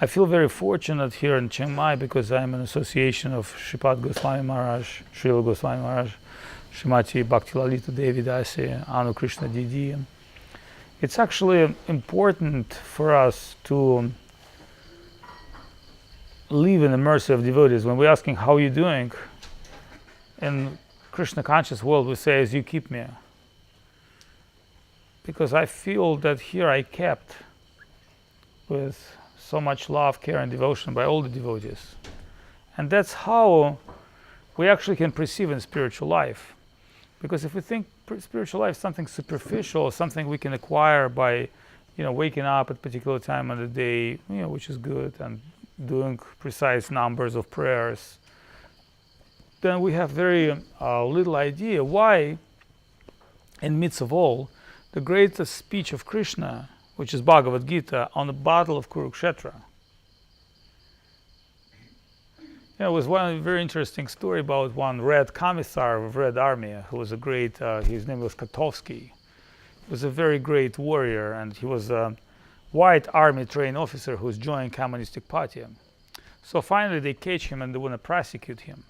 I feel very fortunate here in Chiang Mai because I'm an association of Sripad Goswami Maharaj, Srila Goswami Maharaj, Srimati Bhaktilalita Devi Dasi, Anu Krishna Didi. It's actually important for us to live in the mercy of devotees. When we're asking how you doing, in Krishna conscious world we say, as you keep me. Because I feel that here I kept with so much love, care and devotion by all the devotees. And that's how we actually can perceive in spiritual life. Because if we think spiritual life is something superficial, something we can acquire by, waking up at a particular time of the day, which is good, and doing precise numbers of prayers, then we have very little idea why, in midst of all, the greatest speech of Krishna, which is Bhagavad Gita, on the battle of Kurukshetra. It was one very interesting story about one Red Commissar of Red Army, who was a great, his name was Katovsky. He was a very great warrior, and he was a white army trained officer who's joined communistic party. So finally they catch him and they want to prosecute him.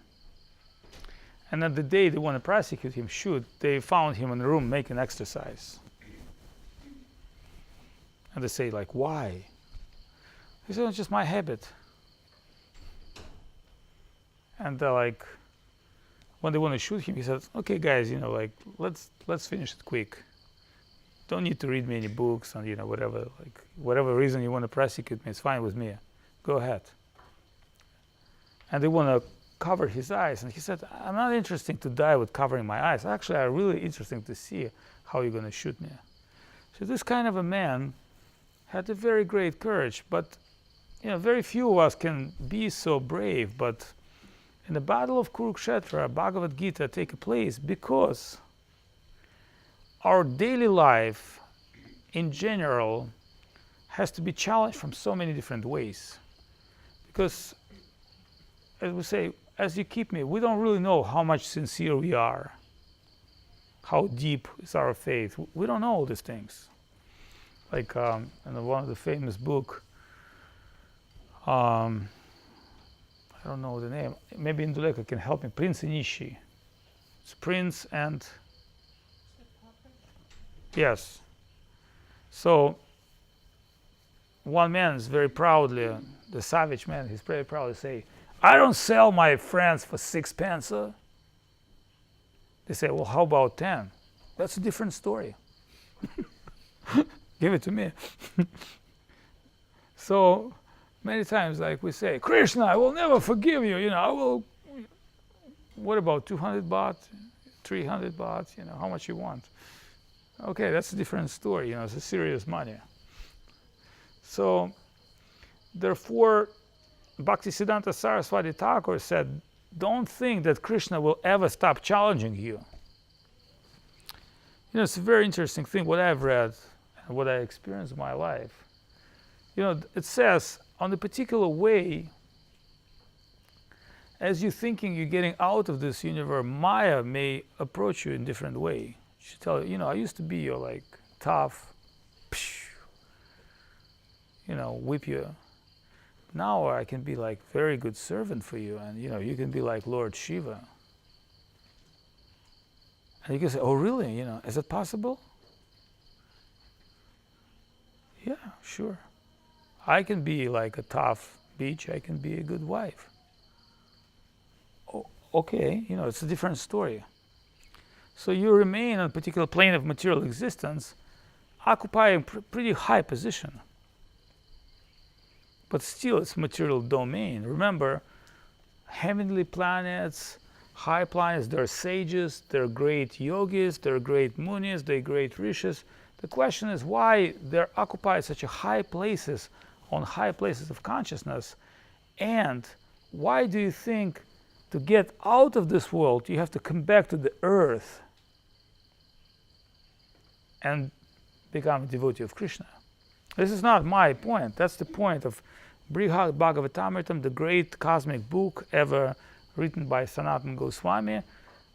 And on the day they want to prosecute him, they found him in the room making exercise. And they say, why? He said, it's just my habit. And when they want to shoot him, he said, okay, guys, let's finish it quick. Don't need to read me any books and, whatever reason you want to prosecute me, it's fine with me. Go ahead. And they want to cover his eyes. And he said, I'm not interested to die with covering my eyes. Actually, I'm really interested to see how you're going to shoot me. So this kind of a man had a very great courage, but very few of us can be so brave. But in the battle of Kurukshetra, Bhagavad Gita take place because our daily life in general has to be challenged from so many different ways. Because, as we say, as you keep me, we don't really know how much sincere we are, how deep is our faith. We don't know all these things. In one of the famous book, I don't know the name, maybe Induleka can help me, Prince and Nishi. It's Prince and... Yes. So, one man is very proudly, the savage man, he's very proud to say, I don't sell my friends for 6 pence. They say, well, how about 10? That's a different story. Give it to me. So many times, we say, Krishna, I will never forgive you. I will. What about 200 baht, 300 baht? How much you want? Okay, that's a different story. It's a serious money. So, therefore, Bhaktisiddhanta Saraswati Thakur said, don't think that Krishna will ever stop challenging you. It's a very interesting thing, what I've read and what I experienced in my life. It says, on the particular way, as you're thinking you're getting out of this universe, Maya may approach you in a different way. She tell you, I used to be your tough, whip you. Now I can be very good servant for you, and you can be like Lord Shiva. And you can say, oh really, is it possible? Yeah, sure. I can be like a tough bitch, I can be a good wife. Oh, okay, it's a different story. So you remain on a particular plane of material existence, occupying pretty high position. But still it's material domain. Remember, heavenly planets, high planets, they're sages, they're great yogis, they're great munis, they're great rishis. The question is why they're occupied such a high places, on high places of consciousness, and why do you think to get out of this world you have to come back to the earth and become a devotee of Krishna? This is not my point, that's the point of Brihad Bhagavatamritam, the great cosmic book ever written by Sanatana Goswami.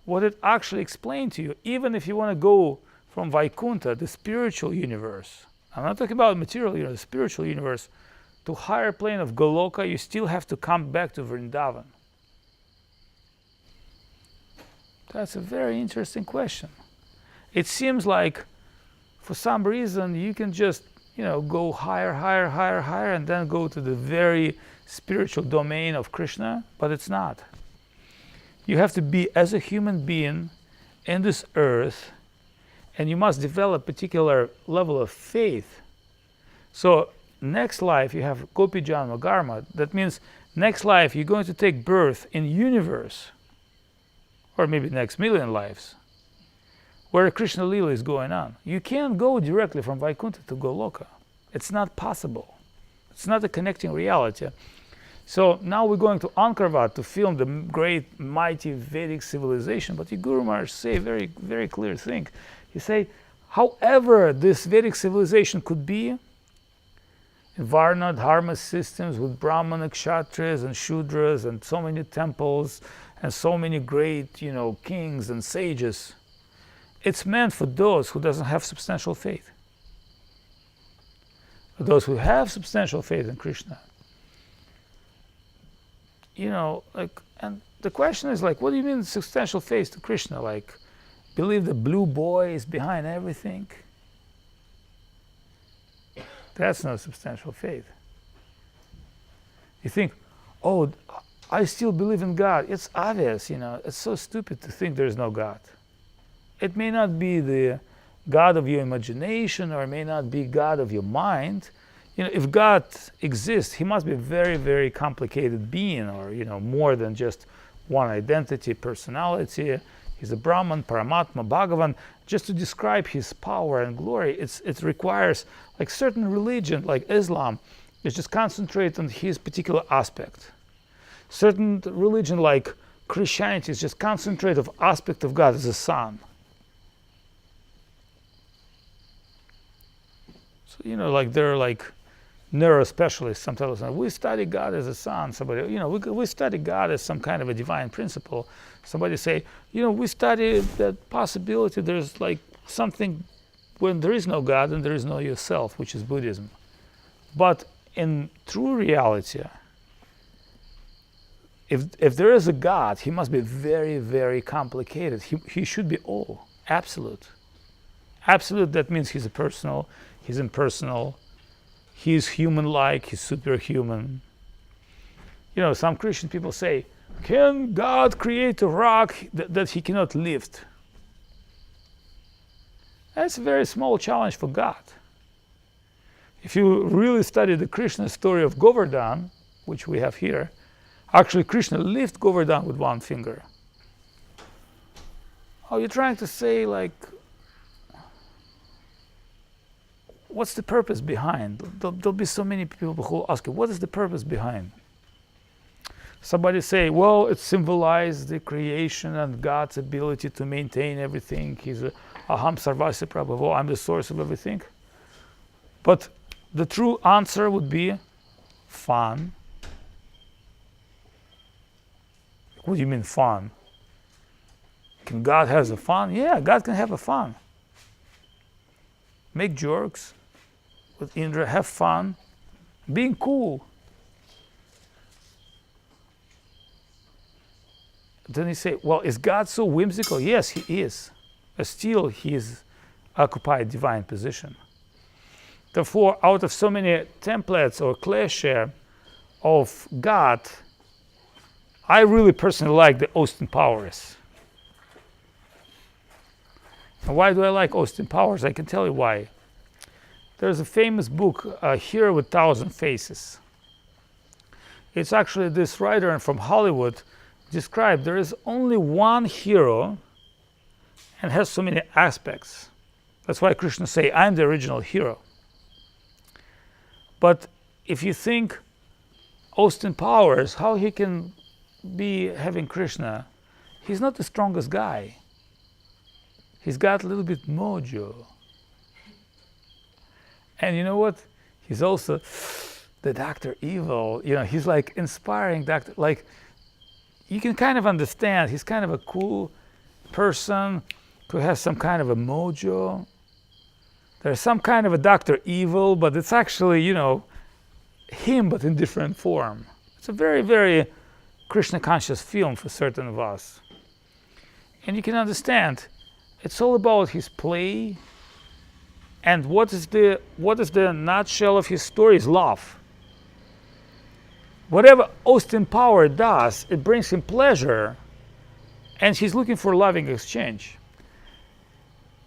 What it actually explained to you, even if you want to go from Vaikuntha, the spiritual universe, I'm not talking about material universe, the spiritual universe, to higher plane of Goloka, you still have to come back to Vrindavan? That's a very interesting question. It seems like for some reason you can just, go higher, higher, higher, higher, and then go to the very spiritual domain of Krishna, but it's not. You have to be as a human being in this earth, and you must develop a particular level of faith. So next life you have Gopi Janma Karma. That means next life you're going to take birth in universe, or maybe next million lives, where Krishna Lila is going on. You can't go directly from Vaikuntha to Goloka. It's not possible. It's not a connecting reality. So now we're going to Angkor Wat to film the great, mighty Vedic civilization. But the Guru Maharaj say a very, very clear thing. He say, however this Vedic civilization could be, in Varna Dharma systems with Brahmana, Kshatriyas, and Shudras, and so many temples, and so many great, kings and sages, it's meant for those who doesn't have substantial faith. For those who have substantial faith in Krishna. And the question is what do you mean substantial faith to Krishna? Believe the blue boy is behind everything? That's not substantial faith. You think, oh, I still believe in God. It's obvious, it's so stupid to think there's no God. It may not be the God of your imagination, or it may not be God of your mind. If God exists, he must be a very, very complicated being, or more than just one identity, personality. He's a Brahman, Paramatma, Bhagavan. Just to describe his power and glory, it requires certain religion, like Islam, is just concentrate on his particular aspect. Certain religion, like Christianity, is just concentrate of aspect of God as a son. So there are neurospecialists. Sometimes we study God as a son. Somebody, we study God as some kind of a divine principle. Somebody say, we study that possibility. There's something when there is no God and there is no yourself, which is Buddhism. But in true reality, if there is a God, he must be very, very complicated. He should be all, absolute. Absolute, that means he's impersonal, he's human-like, he's superhuman. Some Christian people say, can God create a rock that he cannot lift? That's a very small challenge for God. If you really study the Krishna story of Govardhan, which we have here, actually Krishna lifted Govardhan with one finger. Are you trying to say what's the purpose behind? There'll be so many people who ask you, what is the purpose behind? Somebody say, well, it symbolizes the creation and God's ability to maintain everything. He's aham sarvasya prabhavo, I'm the source of everything. But the true answer would be fun. What do you mean fun? Can God have a fun? Yeah, God can have a fun. Make jokes with Indra, have fun, being cool. Then you say, well, is God so whimsical? Yes, he is. But still, he is occupied divine position. Therefore, out of so many templates or cliché of God, I really personally like the Austin Powers. And why do I like Austin Powers? I can tell you why. There's a famous book, Hero with 1,000 Faces. It's actually this writer from Hollywood described there is only one hero and has so many aspects. That's why Krishna say, I'm the original hero. But if you think Austin Powers, how he can be having Krishna, he's not the strongest guy. He's got a little bit mojo. And you know what? He's also the Dr. Evil. He's inspiring Dr. You can kind of understand, he's kind of a cool person who has some kind of a mojo. There's some kind of a Dr. Evil, but it's actually, him but in different form. It's a very, very Krishna conscious film for certain of us. And you can understand, it's all about his play. And what is the nutshell of his story is love. Whatever Austin Power does, it brings him pleasure, and he's looking for loving exchange.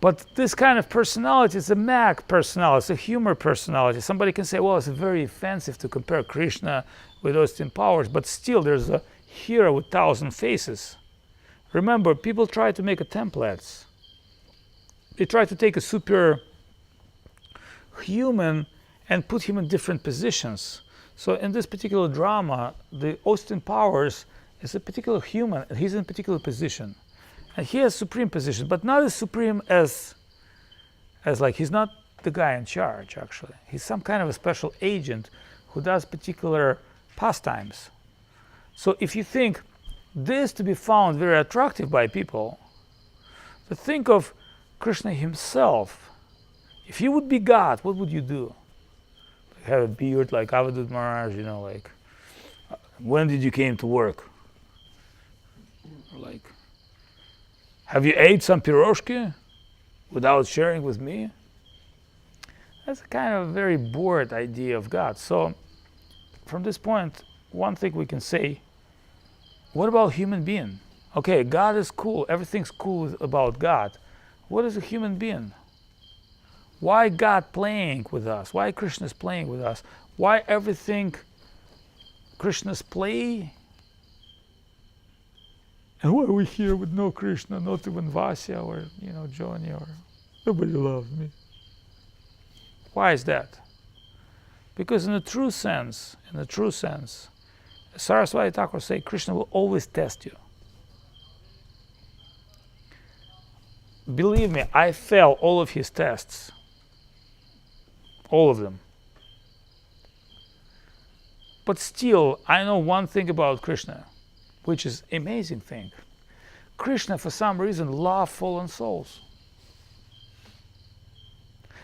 But this kind of personality is a Mac personality, it's a humor personality. Somebody can say, well, it's very offensive to compare Krishna with Austin Powers, but still there's a hero with 1,000 faces. Remember, people try to make a templates. They try to take a super human and put him in different positions. So in this particular drama, the Austin Powers is a particular human, and he's in a particular position. And he has supreme position, but not as supreme as like he's not the guy in charge, actually. He's some kind of a special agent who does particular pastimes. So if you think this to be found very attractive by people, to think of Krishna himself. If you would be God, what would you do? Have a beard like Avadhut Maharaj, like, when did you came to work? Or like, have you ate some piroshki without sharing with me? That's a kind of very bored idea of God. So from this point, one thing we can say, what about human being? Okay, God is cool, everything's cool about God. What is a human being? Why God playing with us? Why Krishna is playing with us? Why everything Krishna's play? And why are we here with no Krishna, not even Vasya or Johnny or nobody loves me? Why is that? Because in a true sense, Saraswati Thakur say Krishna will always test you. Believe me, I failed all of his tests. All of them. But still, I know one thing about Krishna, which is amazing thing. Krishna, for some reason, loves fallen souls.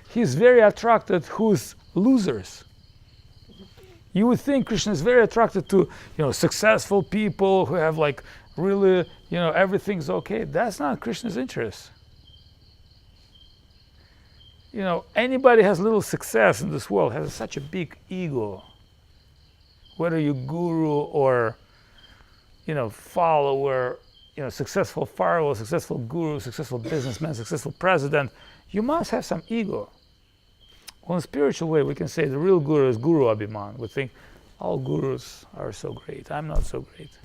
He's very attracted who's losers. You would think Krishna is very attracted to, successful people who have like really, everything's okay. That's not Krishna's interest. Anybody has little success in this world has such a big ego. Whether you're guru or, follower, successful follower, successful guru, successful businessman, successful president, you must have some ego. Well, in a spiritual way, we can say the real guru is Guru Abhiman. We think all gurus are so great. I'm not so great.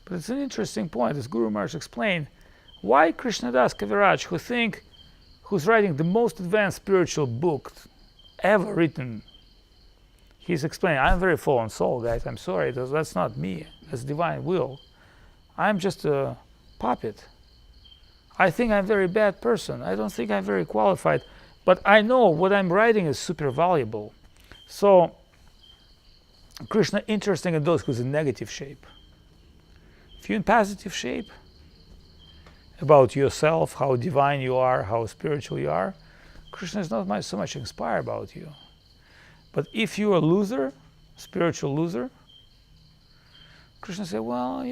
But it's an interesting point, as Guru Maharaj explained, why Krishnadas Kaviraj, who's writing the most advanced spiritual book ever written, he's explaining, I'm a very fallen soul, guys. I'm sorry, that's not me. That's divine will. I'm just a puppet. I think I'm a very bad person. I don't think I'm very qualified. But I know what I'm writing is super valuable. So Krishna interesting in those who's in negative shape. If you're in positive shape, about yourself, how divine you are, how spiritual you are, Krishna is not so much inspired about you. But if you're a loser, spiritual loser, Krishna said, well,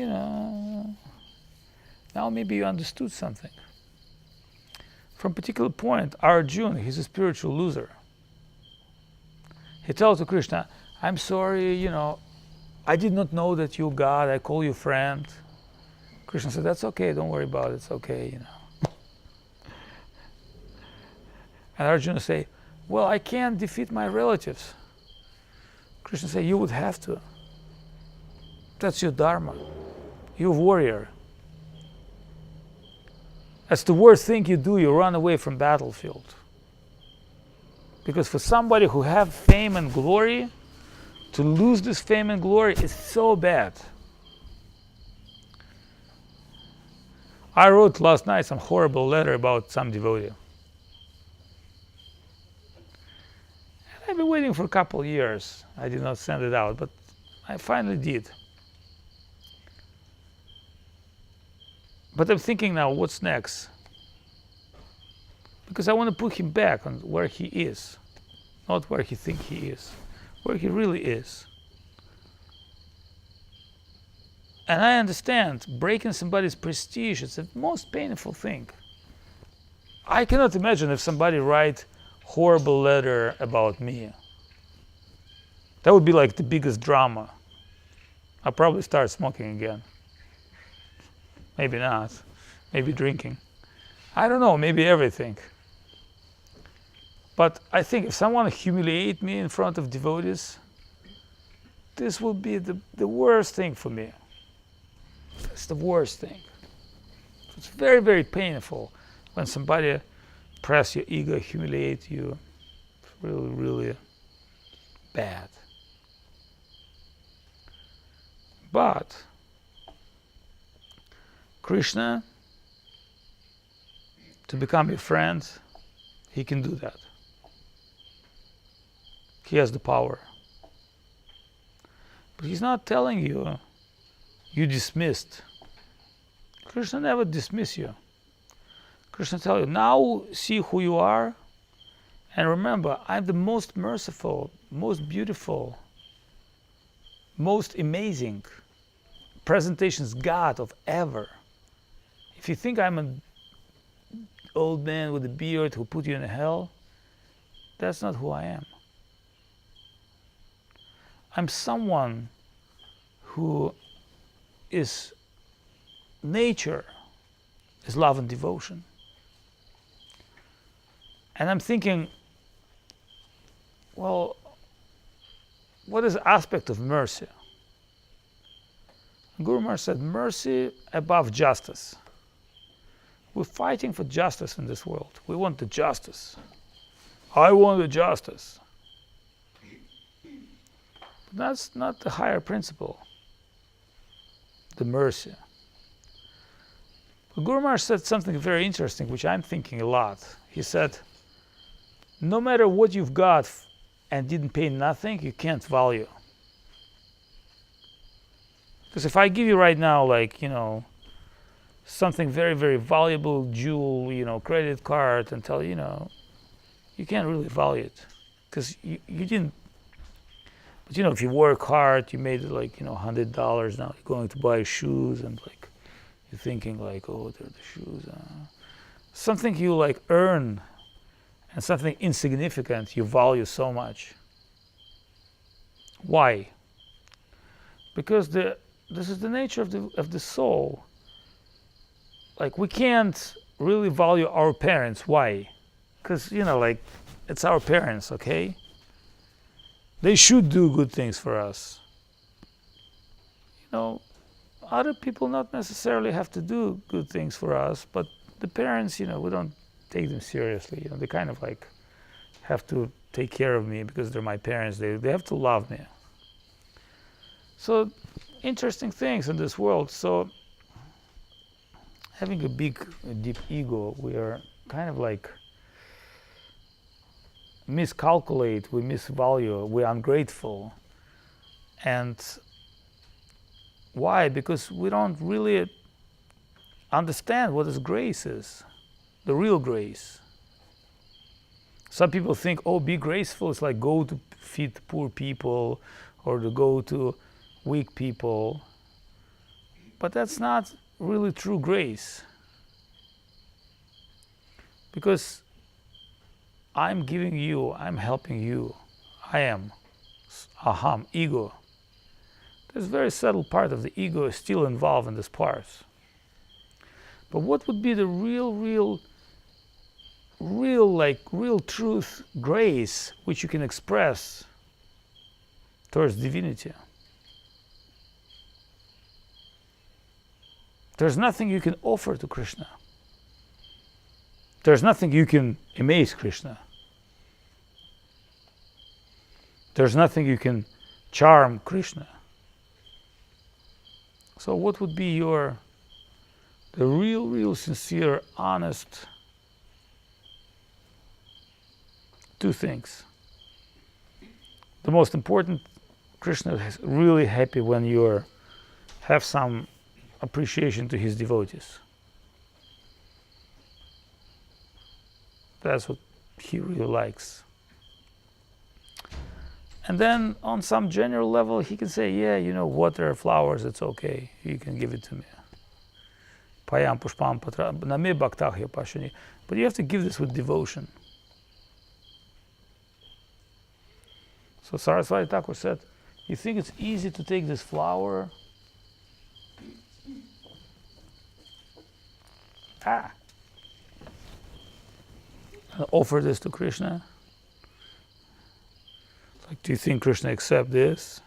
now maybe you understood something. From a particular point, Arjuna, he's a spiritual loser. He tells to Krishna, I'm sorry, I did not know that you're God, I call you friend. Krishna said, that's okay, don't worry about it, it's okay, And Arjuna say, well, I can't defeat my relatives. Krishna said, you would have to. That's your dharma. You're a warrior. That's the worst thing you do, you run away from battlefield. Because for somebody who have fame and glory, to lose this fame and glory is so bad. I wrote last night some horrible letter about some devotee. And I've been waiting for a couple of years. I did not send it out, but I finally did. But I'm thinking now, what's next? Because I want to put him back on where he is, not where he thinks he is. where he really is. And I understand breaking somebody's prestige is the most painful thing. I cannot imagine if somebody write horrible letter about me. That would be like the biggest drama. I'll probably start smoking again. Maybe not. Maybe drinking. I don't know, maybe everything. But I think if someone humiliate me in front of devotees, this will be the worst thing for me. It's the worst thing. It's very, very painful when somebody press your ego, humiliate you. It's really, really bad. But Krishna, to become your friend, he can do that. He has the power. But he's not telling you, you dismissed. Krishna never dismiss you. Krishna tells you, now see who you are, and remember, I'm the most merciful, most beautiful, most amazing presentations God of ever. If you think I'm an old man with a beard who put you in hell, that's not who I am. I'm someone who is nature, is love and devotion. And I'm thinking, well, what is the aspect of mercy? Guru Maharaj said, mercy above justice. We're fighting for justice in this world. We want the justice. I want the justice. But that's not the higher principle, the mercy. But Guru Maharaj said something very interesting, which I'm thinking a lot. He said, no matter what you've got and didn't pay nothing, you can't value. Because if I give you right now, like, something very, very valuable, jewel, credit card, and tell you, you can't really value it. Because you didn't. But if you work hard, you made it like, $100. Now you're going to buy shoes, and like, you're thinking like, oh, they're the shoes. Something you like earn, and something insignificant you value so much. Why? Because this is the nature of the soul. Like, we can't really value our parents. Why? Because, it's our parents, okay? They should do good things for us. Other people not necessarily have to do good things for us, but the parents, we don't take them seriously. They kind of like have to take care of me because they're my parents. They have to love me. So, interesting things in this world. So, having a big, deep ego, we are kind of like miscalculate, we misvalue, we're ungrateful. And why? Because we don't really understand what is grace is, the real grace. Some people think, oh, be graceful, it's like go to feed poor people or to go to weak people. But that's not really true grace. Because I'm giving you, I'm helping you. I am. Aham, ego. There's a very subtle part of the ego is still involved in this part. But what would be the real truth, grace, which you can express towards divinity? There's nothing you can offer to Krishna. There's nothing you can amaze Krishna. There's nothing you can charm Krishna. So what would be the real, sincere, honest two things? The most important, Krishna is really happy when you have some appreciation to his devotees. That's what he really likes. And then on some general level, he can say, yeah, water, flowers, it's okay. You can give it to me. Payam pushpam patra name bhaktahya pashani. But you have to give this with devotion. So Saraswati Thakur said, you think it's easy to take this flower? And offer this to Krishna? Like, do you think Krishna accept this?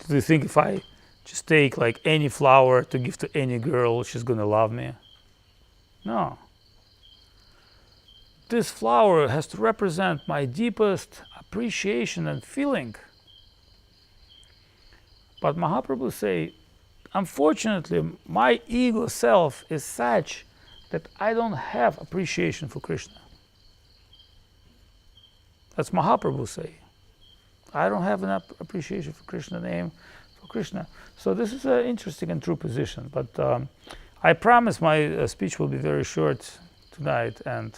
Do you think if I just take like any flower to give to any girl, she's gonna love me? No. This flower has to represent my deepest appreciation and feeling. But Mahaprabhu say, unfortunately, my ego self is such that I don't have appreciation for Krishna. That's Mahaprabhu say. I don't have enough appreciation for Krishna name, for Krishna. So this is an interesting and true position. But I promise my speech will be very short tonight, and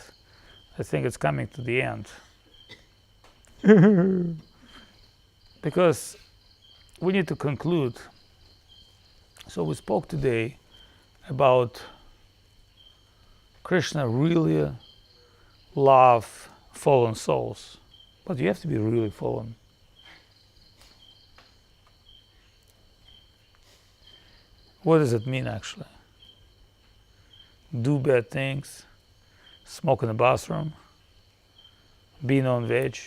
I think it's coming to the end. Because we need to conclude. So we spoke today about Krishna really love fallen souls. But you have to be really fallen. What does it mean actually? Do bad things, smoke in the bathroom, be non-veg,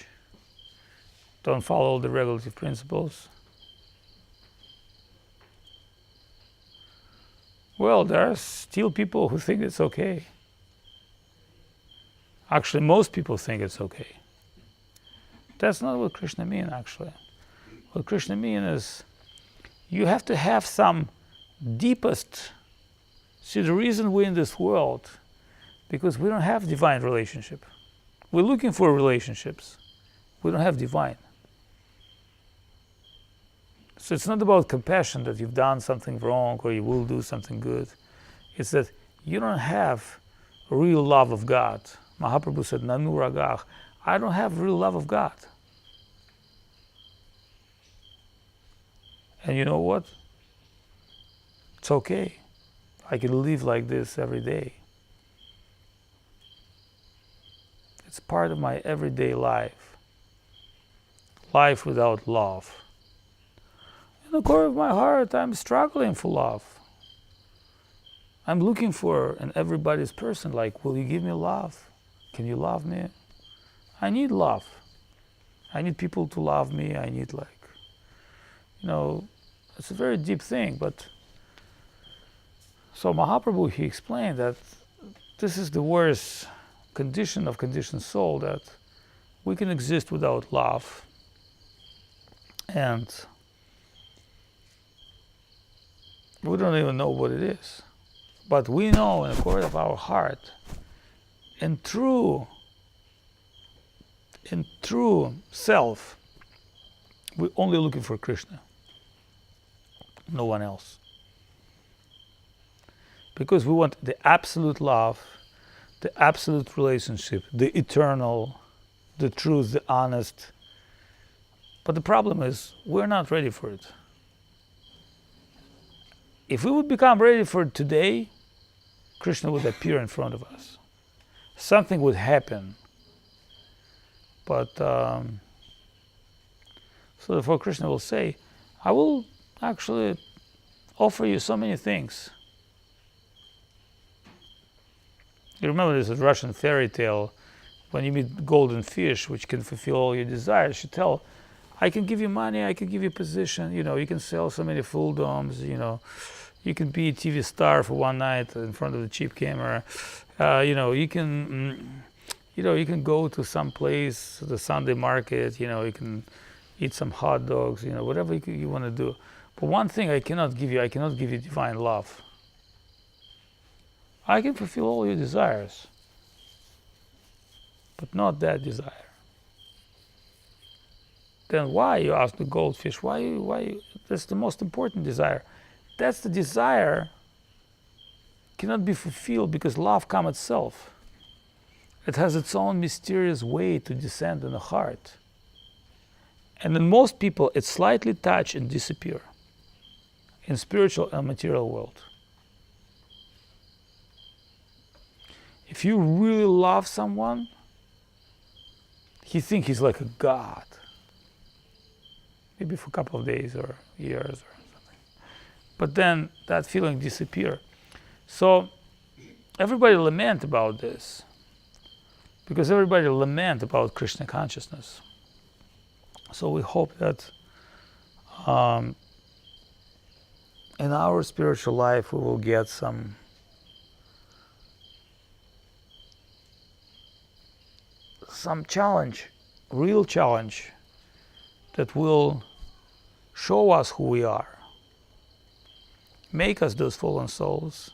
don't follow all the regulative principles. Well, there are still people who think it's okay. Actually, most people think it's okay. That's not what Krishna means, actually. What Krishna means is you have to have some deepest. See, the reason we're in this world, because we don't have divine relationship. We're looking for relationships. We don't have divine. So it's not about compassion that you've done something wrong or you will do something good. It's that you don't have real love of God. Mahaprabhu said, Nanu ragah. I don't have real love of God. And you know what? It's okay. I can live like this every day. It's part of my everyday life. Life without love. In the core of my heart, I'm struggling for love. I'm looking for in everybody's person, like, will you give me love? Can you love me? I need love. I need people to love me. I need it's a very deep thing. But so Mahaprabhu, he explained that this is the worst condition of conditioned soul, that we can exist without love. And we don't even know what it is. But we know in the core of our heart, in true self, we're only looking for Krishna, no one else. Because we want the absolute love, the absolute relationship, the eternal, the truth, the honest. But the problem is, we're not ready for it. If we would become ready for it today, Krishna would appear in front of us. Something would happen. But so therefore Krishna will say, I will actually offer you so many things. You remember this Russian fairy tale, when you meet golden fish, which can fulfill all your desires, you tell, I can give you money, I can give you position, you can sell so many full domes, you can be a TV star for one night in front of the cheap camera, you can go to some place, the Sunday market, you can eat some hot dogs, whatever you want to do. But one thing I cannot give you divine love. I can fulfill all your desires, but not that desire. Then why, you ask the goldfish, why? That's the most important desire. That's the desire cannot be fulfilled because love comes itself. It has its own mysterious way to descend in the heart. And in most people, it slightly touch and disappear in spiritual and material world. If you really love someone, he thinks he's like a god. Maybe for a couple of days or years or something. But then that feeling disappears. So everybody lament about this, because everybody lament about Krishna consciousness. So we hope that in our spiritual life we will get some challenge, real challenge, that will show us who we are, make us those fallen souls,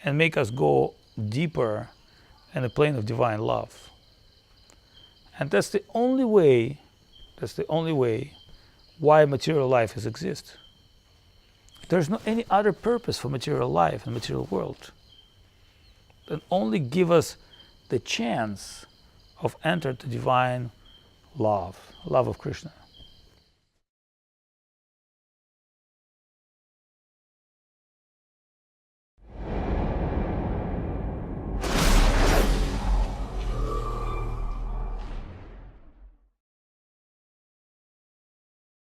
and make us go deeper in the plane of divine love. And that's the only way why material life has exist. There's no any other purpose for material life and material world than only give us the chance of enter to divine love of Krishna.